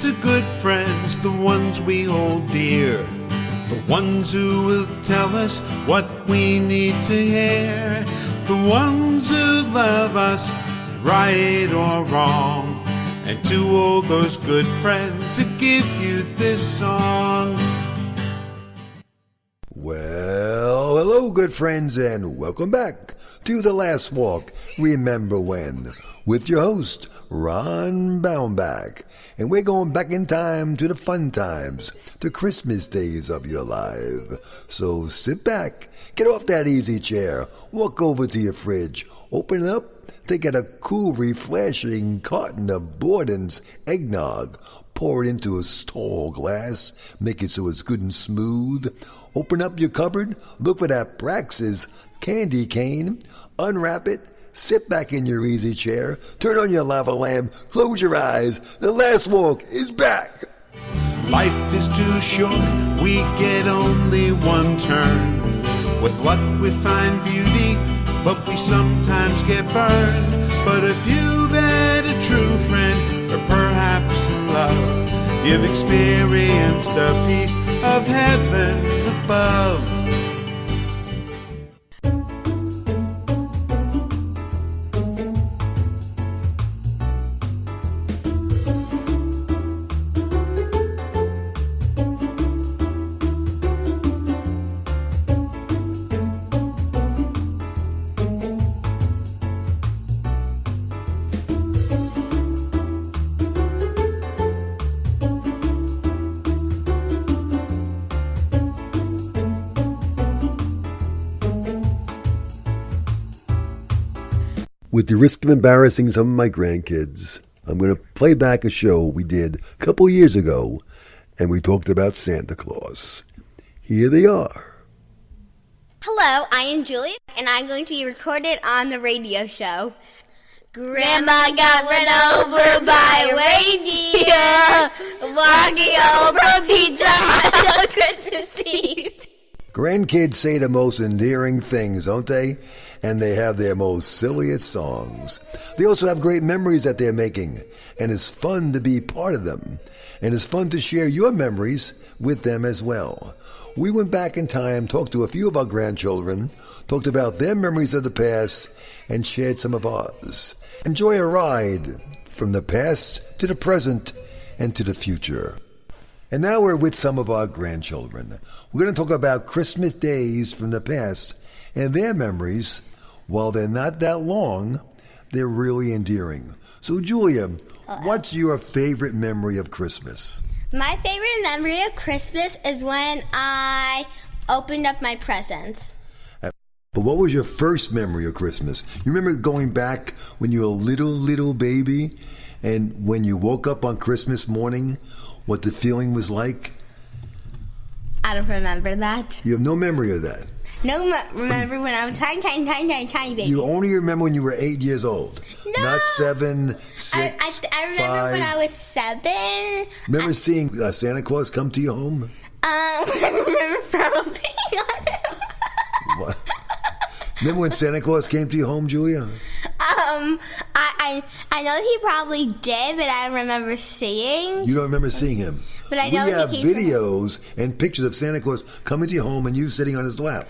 the good friends, the ones we hold dear, the ones who will tell us what we need to hear, the ones who love us, right or wrong, and to all those good friends who give you this song. Well, hello, good friends, and welcome back to The Last Walk, Remember When, with your host, Ron Baumbach. And we're going back in time to the fun times, the Christmas days of your life. So sit back, get off that easy chair, walk over to your fridge, open it up, take out a cool, refreshing carton of Borden's eggnog, pour it into a tall glass, make it so it's good and smooth. Open up your cupboard, look for that Praxis candy cane, unwrap it, sit back in your easy chair, turn on your lava lamp, close your eyes. The Last Walk is back. Life is too short, we get only one turn. With luck we find beauty, but we sometimes get burned. But if you've had a true friend, or perhaps love, you've experienced the peace of heaven above. With the risk of embarrassing some of my grandkids, I'm going to play back a show we did a couple years ago, and we talked about Santa Claus. Here they are. Hello, I am Julia, and I'm going to be recorded on the radio show. Grandma got run over by a reindeer, walking over pizza on Christmas Eve. Grandkids say the most endearing things, don't they? And they have their most silliest songs. They also have great memories that they're making, and it's fun to be part of them. And it's fun to share your memories with them as well. We went back in time, talked to a few of our grandchildren, talked about their memories of the past, and shared some of ours. Enjoy a ride from the past to the present and to the future. And now we're with some of our grandchildren. We're going to talk about Christmas days from the past and their memories. While they're not that long, they're really endearing. So, Julia, what's your favorite memory of Christmas? My favorite memory of Christmas is when I opened up my presents. But what was your first memory of Christmas? You remember going back when you were a little baby, and when you woke up on Christmas morning, what the feeling was like? I don't remember that. You have no memory of that? No, remember when I was tiny baby. You only remember when you were 8 years old? No. Not 7, 6, I remember 5. when I was 7. Remember seeing Santa Claus come to your home? I remember probably on him. What? Remember when Santa Claus came to your home, Julia? I know he probably did, but I don't remember seeing. You don't remember seeing him? But I know we have he came videos and pictures of Santa Claus coming to your home and you sitting on his lap.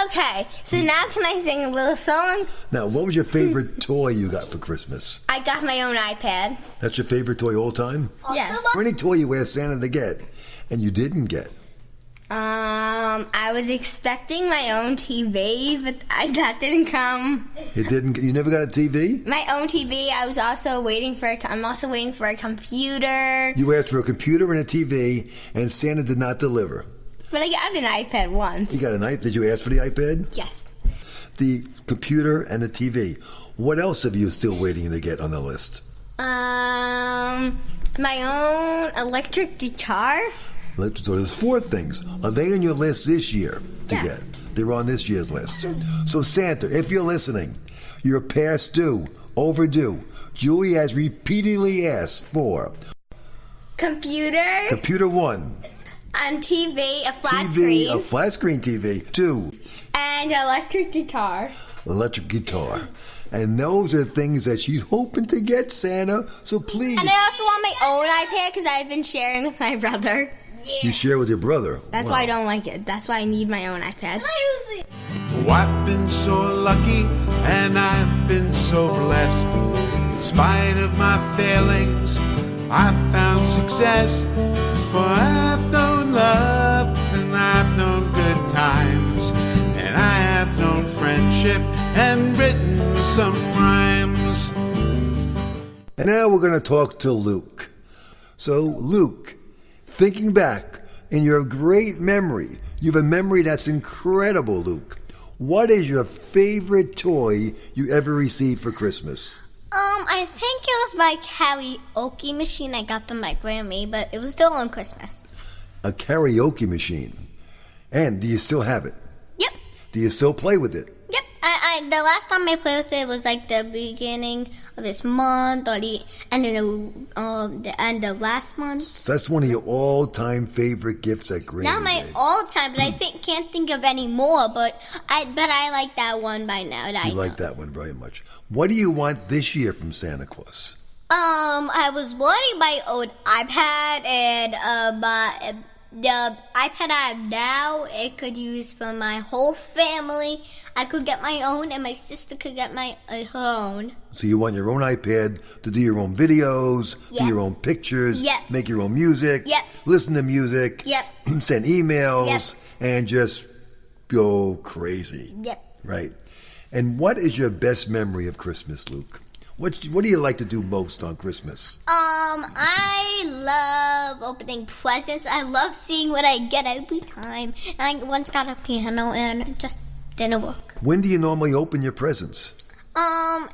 Okay, so now can I sing a little song? Now, what was your favorite toy you got for Christmas? I got my own iPad. That's your favorite toy all time? Yes. Or any toy you asked Santa to get and you didn't get? I was expecting my own TV, but that didn't come. It didn't. You never got a TV? My own TV. I'm also waiting for a computer. You asked for a computer and a TV, and Santa did not deliver. But I got an iPad once. You got an iPad? Did you ask for the iPad? Yes. The computer and the TV. What else have you still waiting to get on the list? My own electric guitar. So there's 4 things. Are they on your list this year to Yes. get? They're on this year's list. So Santa, if you're listening, you're past due, overdue. Julie has repeatedly asked for Computer 1, on TV, a flat TV, screen, a flat screen TV 2, and electric guitar. electric guitar. And those are things that she's hoping to get, Santa. So please. And I also want my own iPad because I've been sharing with my brother. You share with your brother. That's why I don't like it. That's why I need my own iPad. Oh, I've been so lucky and I've been so blessed. In spite of my failings, I've found success. For I've known love and I've known good times. And I have known friendship and written some rhymes. And now we're going to talk to Luke. So, Luke, thinking back in your great memory, you have a memory that's incredible, Luke. What is your favorite toy you ever received for Christmas? I think it was my karaoke machine I got from my Grammy, but it was still on Christmas. A karaoke machine. And do you still have it? Yep. Do you still play with it? Yep. The last time I played with it was like the beginning of this month or the end of last month. So that's one of your all-time favorite gifts at Grammy. Not my all-time, but I can't think of any more. But I like that one by now. You like that one very much. What do you want this year from Santa Claus? I was wanting my old iPad and the iPad I have now, it could use for my whole family. I could get my own, and my sister could get her own. So you want your own iPad to do your own videos, do your own pictures, make your own music, listen to music, send emails, and just go crazy. Right. And what is your best memory of Christmas, Luke? What do you like to do most on Christmas? I love opening presents. I love seeing what I get every time. And I once got a piano and it just didn't work. When do you normally open your presents?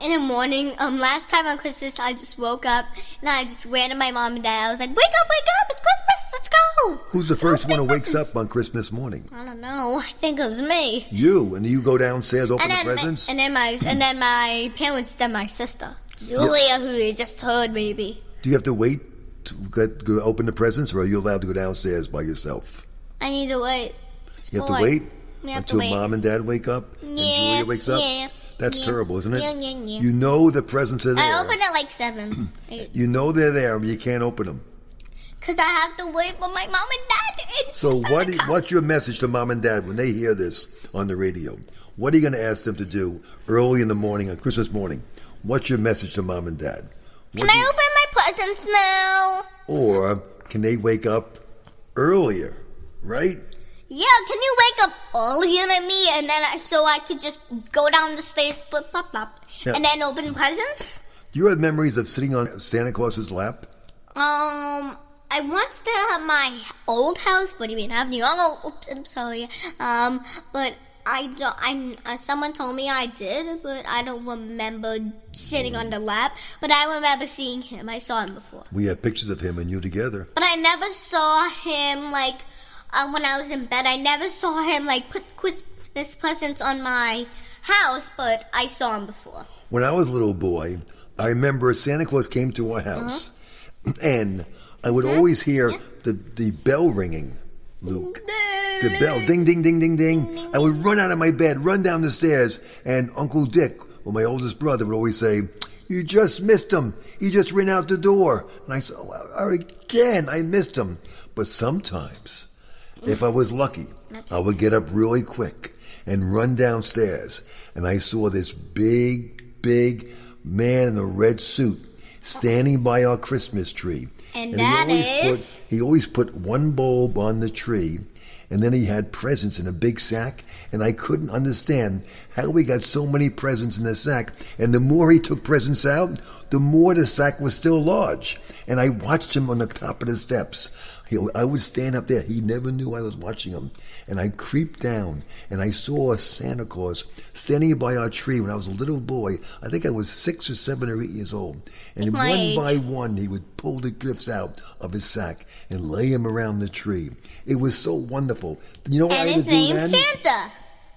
In the morning. Last time on Christmas, I just woke up and I just ran to my mom and dad. I was like, wake up, it's Christmas, let's go. Who's the first one who wakes up on Christmas morning? I don't know. I think it was me. You, and you go downstairs, open the presents? And then my parents, then my sister. Julia, who you just heard maybe. Do you have to wait to go open the presents, or are you allowed to go downstairs by yourself? I need to wait. You have to wait until Mom and Dad wake up and Julia wakes up? That's terrible, isn't it? Yeah. You know the presents are there. I open at like 7. You know they're there, but you can't open them. Because I have to wait for my mom and dad. So what's your message to Mom and Dad when they hear this on the radio? What are you going to ask them to do early in the morning on Christmas morning? What's your message to Mom and Dad? Can I open my presents now? Or can they wake up earlier, right? Yeah, can you wake up earlier than me, and then so I could just go down the stairs, flip, flop, flop, and then open presents? Do you have memories of sitting on Santa Claus's lap? I once did at my old house. What do you mean? I have new. Oh, oops, I'm sorry. But I don't. Someone told me I did, but I don't remember sitting on the lap. But I remember seeing him. I saw him before. We have pictures of him and you together. But I never saw him when I was in bed. I never saw him put Christmas presents on my house. But I saw him before. When I was a little boy, I remember Santa Claus came to our house, and I would always hear the bell ringing, Luke. The bell, ding, ding, ding, ding, ding. I would run out of my bed, run down the stairs, and Uncle Dick, or my oldest brother, would always say, "You just missed him. He just ran out the door." And I said, again, I missed him. But sometimes, if I was lucky, I would get up really quick and run downstairs, and I saw this big man in a red suit standing by our Christmas tree. And he always put one bulb on the tree, and then he had presents in a big sack, and I couldn't understand how he got so many presents in the sack. And the more he took presents out, the more the sack was still large. And I watched him on the top of the steps. I would stand up there. He never knew I was watching him. And I creeped down, and I saw Santa Claus standing by our tree when I was a little boy. I think I was 6 or 7 or 8 years old. And one by one, he would pull the gifts out of his sack and lay them around the tree. It was so wonderful. You know what I would do then? And his name's Santa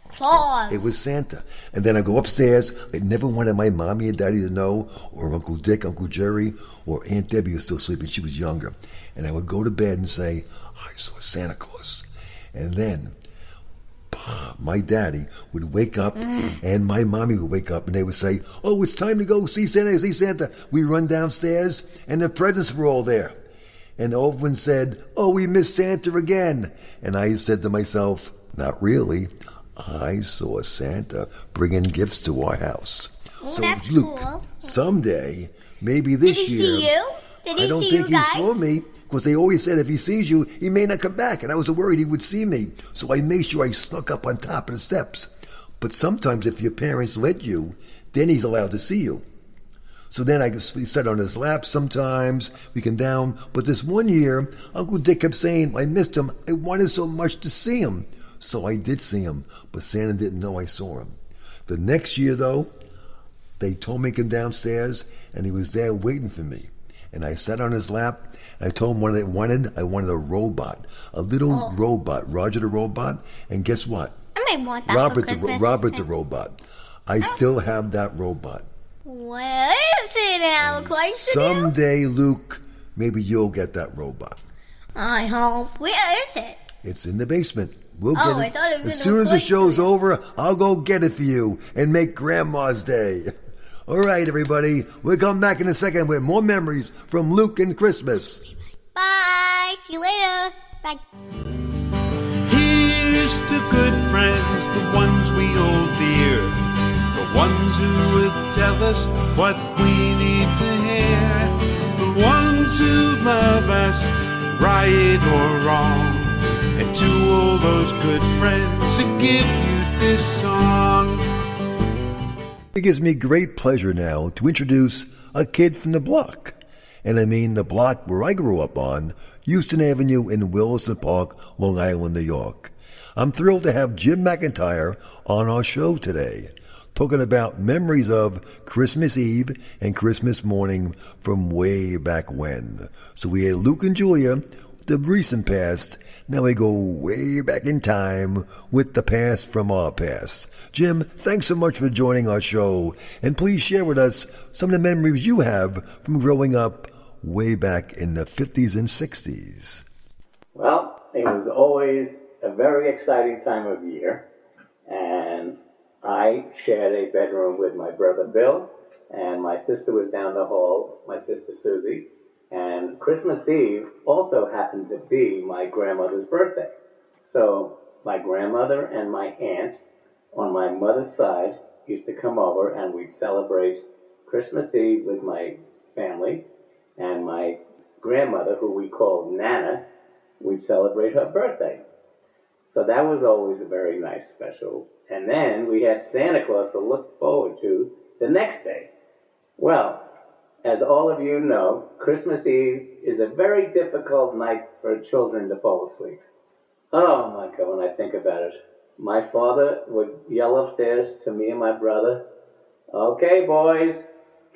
Claus. It was Santa. And then I go upstairs. I never wanted my mommy and daddy to know, or Uncle Dick, Uncle Jerry, or Aunt Debbie was still sleeping. She was younger. And I would go to bed and say, "I saw Santa Claus." And then, My daddy would wake up and my mommy would wake up and they would say, "Oh, it's time to go see Santa, see Santa." We run downstairs and the presents were all there. And everyone said, "Oh, we missed Santa again." And I said to myself, "Not really. I saw Santa bringing gifts to our house." Oh, So, that's Luke, cool. someday, maybe this Did he year. see you? Did he I don't see think you guys? he saw me because they always said if he sees you, he may not come back. And I was worried he would see me. So I made sure I snuck up on top of the steps. But sometimes if your parents let you, then he's allowed to see you. So then I sat on his lap sometimes, we come down. But this one year, Uncle Dick kept saying, I missed him. I wanted so much to see him. So I did see him, but Santa didn't know I saw him. The next year, though, they told me to come downstairs, and he was there waiting for me. And I sat on his lap, and I told him what I wanted. I wanted a robot, a little robot, Roger the robot. And guess what? I may want that for Christmas. Robert the robot. I still have that robot. Where is it? And I look like Someday, Luke, maybe you'll get that robot. I hope. Where is it? It's in the basement. We'll get it. I thought it was as in soon the as the show's basement. over, I'll go get it for you and make Grandma's Day. All right, everybody. We'll come back in a second with more memories from Luke and Christmas. Bye. See you later. Bye. Here's to good friends, the ones we hold dear, the ones who will tell us what we need to hear, the ones who love us, right or wrong, and to all those good friends who give you this song. It gives me great pleasure now to introduce a kid from the block. And I mean the block where I grew up on, Houston Avenue in Williston Park, Long Island, New York. I'm thrilled to have Jim McIntyre on our show today, talking about memories of Christmas Eve and Christmas morning from way back when. So we had Luke and Julia, the recent past. Now we go way back in time with the past from our past. Jim, thanks so much for joining our show. And please share with us some of the memories you have from growing up way back in the 50s and 60s. Well, it was always a very exciting time of year. And I shared a bedroom with my brother Bill. And my sister was down the hall, my sister Susie. And Christmas Eve also happened to be my grandmother's birthday. So my grandmother and my aunt on my mother's side used to come over and we'd celebrate Christmas Eve with my family. And my grandmother, who we called Nana, we'd celebrate her birthday. So that was always a very nice special. And then we had Santa Claus to look forward to the next day. Well, as all of you know, Christmas Eve is a very difficult night for children to fall asleep. Oh my God, when I think about it. My father would yell upstairs to me and my brother, "Okay, boys,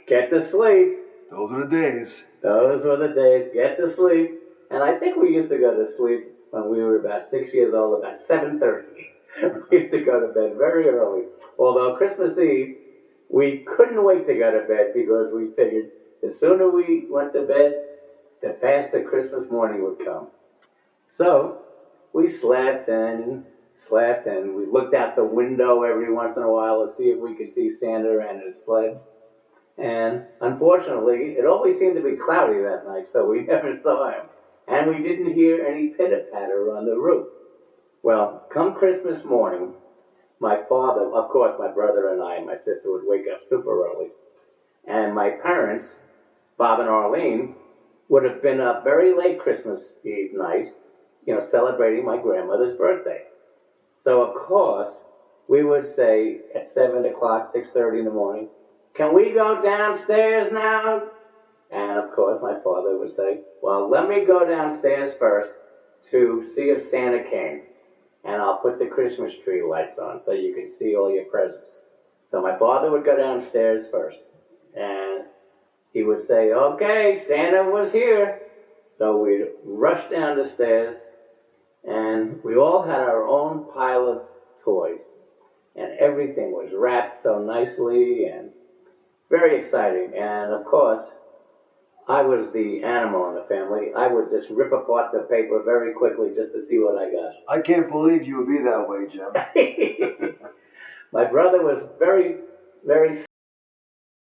get to sleep." Those are the days. Those were the days, get to sleep. And I think we used to go to sleep when we were about 6 years old, about 7:30. We used to go to bed very early. Although Christmas Eve, we couldn't wait to go to bed because we figured the sooner we went to bed, the faster Christmas morning would come. So we slept and we looked out the window every once in a while to see if we could see Santa and his sled. And unfortunately, it always seemed to be cloudy that night, so we never saw him. And we didn't hear any pitter-patter on the roof. Well, come Christmas morning, my father, of course, my brother and I and my sister would wake up super early. And my parents, Bob and Arlene, would have been up very late Christmas Eve night, celebrating my grandmother's birthday. So, of course, we would say at 7 o'clock, 6:30 in the morning, "Can we go downstairs now?" And, of course, my father would say, "Well, let me go downstairs first to see if Santa came. And I'll put the Christmas tree lights on so you can see all your presents." So my father would go downstairs first. And he would say, "Okay, Santa was here." So we'd rush down the stairs. And we all had our own pile of toys. And everything was wrapped so nicely and very exciting. And, of course, I was the animal in the family. I would just rip apart the paper very quickly just to see what I got. I can't believe you would be that way, Jim. My brother was very, very